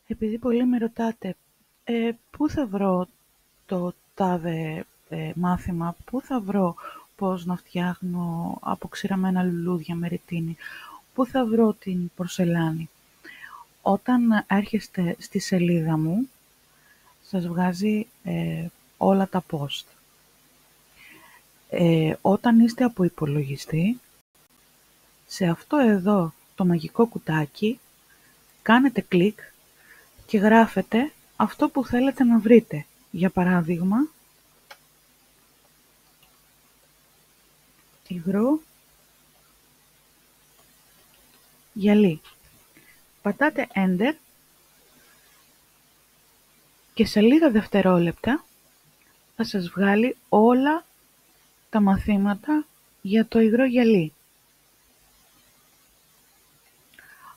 Επειδή πολλοί με ρωτάτε πού θα βρω το τάδε μάθημα, πού θα βρω πώς να φτιάχνω αποξηραμένα λουλούδια με ρετίνη, πού θα βρω την πορσελάνη. Όταν έρχεστε στη σελίδα μου, σας βγάζει όλα τα post. Όταν είστε από υπολογιστή, σε αυτό εδώ το μαγικό κουτάκι, κάνετε κλικ και γράφετε αυτό που θέλετε να βρείτε. Για παράδειγμα, υγρό γυαλί. Πατάτε Enter και σε λίγα δευτερόλεπτα θα σας βγάλει όλα τα μαθήματα για το υγρό γυαλί.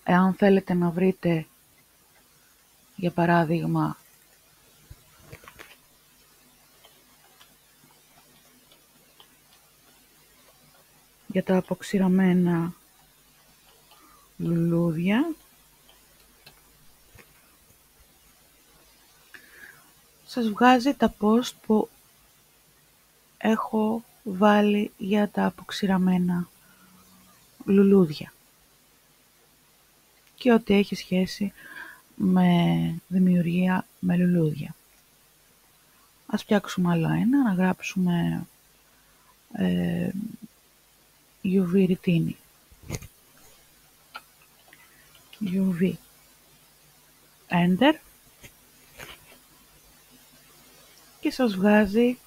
Εάν θέλετε να βρείτε, για παράδειγμα, για τα αποξηραμένα λουλούδια, σας βγάζει τα post που έχω βάλει για τα αποξηραμένα λουλούδια και ό,τι έχει σχέση με δημιουργία με λουλούδια. Ας φτιάξουμε άλλο ένα, να γράψουμε UV ρετίνη. UV. Enter. Και σας βγάζει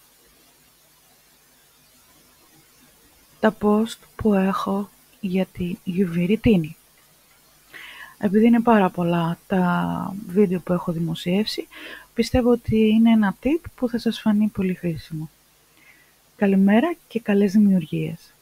τα post που έχω για τη UV ρετίνη. Επειδή είναι πάρα πολλά τα βίντεο που έχω δημοσιεύσει, πιστεύω ότι είναι ένα tip που θα σας φανεί πολύ χρήσιμο. Καλημέρα και καλές δημιουργίες!